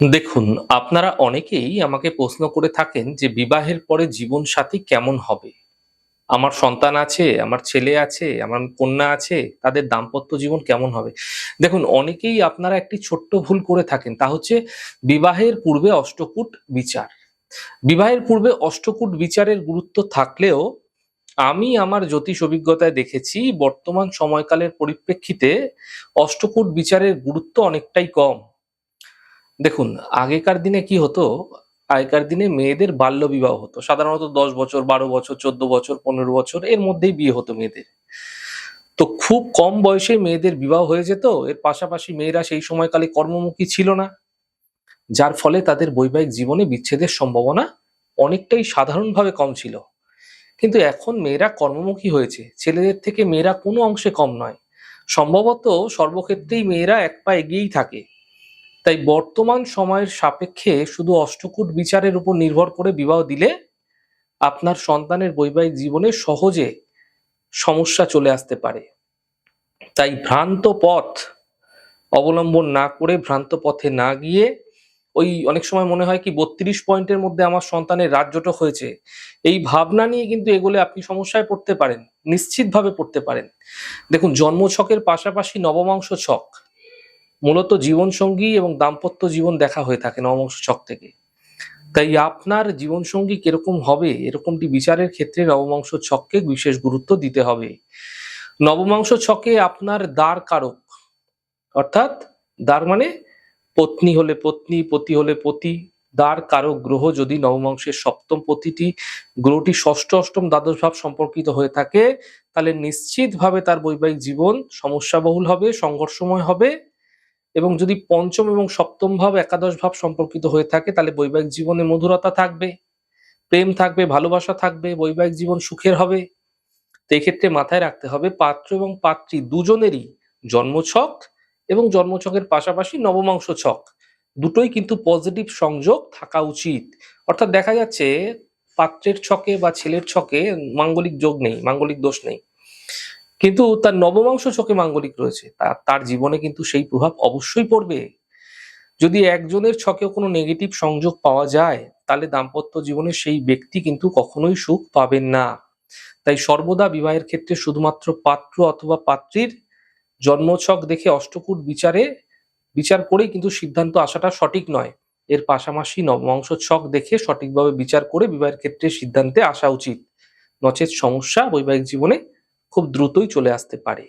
দেখুন, আপনারা অনেকেই আমাকে প্রশ্ন করে থাকেন যে বিবাহের পরে জীবনসাথী কেমন হবে? আমার সন্তান আছে, আমার ছেলে আছে, আমার কন্যা আছে, তাদের দাম্পত্য জীবন কেমন হবে? দেখুন, অনেকেই আপনারা একটি ছোট্ট ভুল করে থাকেন। তা হচ্ছে বিবাহের পূর্বে অষ্টকূট বিচার। বিবাহের পূর্বে অষ্টকূট বিচারের গুরুত্ব থাকলেও আমি আমার জ্যোতিষ অভিজ্ঞতায় দেখেছি বর্তমান সময়কালের পরিপ্রেক্ষিতে অষ্টকূট বিচারের গুরুত্ব অনেকটাই কম। দেখুন, আগেকার দিনে কি হতো? আগেকার দিনে মেয়েদের বাল্যবিবাহ হতো। সাধারণত ১০ বছর, ১২ বছর, ১৪ বছর, ১৫ বছর এর মধ্যেই বিয়ে হতো মেয়েদের। তো খুব কম বয়সে মেয়েদের বিবাহ হয়ে যেত। এর পাশাপাশি মেয়েরা সেই সময়কালে কর্মমুখী ছিল না। যার ফলে তাদের বৈবাহিক জীবনে বিচ্ছেদের সম্ভাবনা অনেকটাই সাধারণভাবে কম ছিল। কিন্তু এখন মেয়েরা কর্মমুখী হয়েছে। ছেলেদের থেকে মেয়েরা কোনো অংশে কম নয়। সম্ভবত সর্বক্ষেত্রেই মেয়েরা এক পা এগিয়েই থাকে। তাই বর্তমান সময়ের সাপেক্ষে শুধু অষ্টকূট বিচারের উপর নির্ভর করে বিবাহ দিলে আপনার সন্তানের বৈবাহিক জীবনে সহজে সমস্যা চলে আসতে পারে। তাই ভ্রান্ত পথ অবলম্বন না করে, ভ্রান্ত পথে না গিয়ে, ওই অনেক সময় মনে হয় কি ৩২ পয়েন্টের মধ্যে আমার সন্তানের রাজজোটক হয়েছে, এই ভাবনা নিয়ে কিন্তু এগোলে আপনি সমস্যায় পড়তে পারেন, নিশ্চিতভাবে পড়তে পারেন। দেখুন, জন্মছকের পাশাপাশি নবমাংশ ছক মূলত জীবনসঙ্গী এবং দাম্পত্য জীবন দেখা হয়ে থাকে নবমাংশ ছক থেকে। তাই আপনার জীবনসঙ্গী কিরকম হবে এরকমটি বিচারের ক্ষেত্রে নবমাংশ ছককে বিশেষ গুরুত্ব দিতে হবে। নবমাংশ ছকে আপনার দ্বার কারক, অর্থাৎ দ্বার মানে পত্নী হলে পত্নী, পতি হলে পতি। দ্বার কারক গ্রহ যদি নবমাংশের সপ্তম পতিটি গ্রহটি ষষ্ঠ, অষ্টম, দ্বাদশ ভাব সম্পর্কিত হয়ে থাকে, তাহলে নিশ্চিতভাবে তার বৈবাহিক জীবন সমস্যাবহুল হবে, সংঘর্ষময় হবে। এবং যদি পঞ্চম এবং সপ্তম ভাব, একাদশ ভাব সম্পর্কিত হয়ে থাকে, তাহলে বৈবাহিক জীবনে মধুরতা থাকবে, প্রেম থাকবে, ভালোবাসা থাকবে, বৈবাহিক জীবন সুখের হবে। তো এক্ষেত্রে মাথায় রাখতে হবে পাত্র এবং পাত্রী দুজনেরই জন্মছক এবং জন্মছকের পাশাপাশি নবমাংশ ছক দুটোই কিন্তু পজিটিভ সংযোগ থাকা উচিত। অর্থাৎ দেখা যাচ্ছে পাত্রের ছকে বা ছেলের ছকে মাঙ্গলিক যোগ নেই, মাঙ্গলিক দোষ নেই, কিন্তু তার নবমাংশ ছকে মাঙ্গলিক রয়েছে, তার জীবনে কিন্তু সেই প্রভাব অবশ্যই পড়বে। যদি একজনের ছকেও কোনো নেগেটিভ সংযোগ পাওয়া যায়, তাহলে দাম্পত্য জীবনে সেই ব্যক্তি কিন্তু কখনোই সুখ পাবেন না। তাই সর্বদা বিবাহের ক্ষেত্রে শুধুমাত্র পাত্র অথবা পাত্রীর জন্মছক দেখে অষ্টকূট বিচার করেই কিন্তু সিদ্ধান্ত আসাটা সঠিক নয়। এর পাশাপাশি নবমাংশ ছক দেখে সঠিকভাবে বিচার করে বিবাহের ক্ষেত্রে সিদ্ধান্তে আসা উচিত। নচেৎ সমস্যা বৈবাহিক জীবনে খুব দ্রুতই চলে আসতে পারে।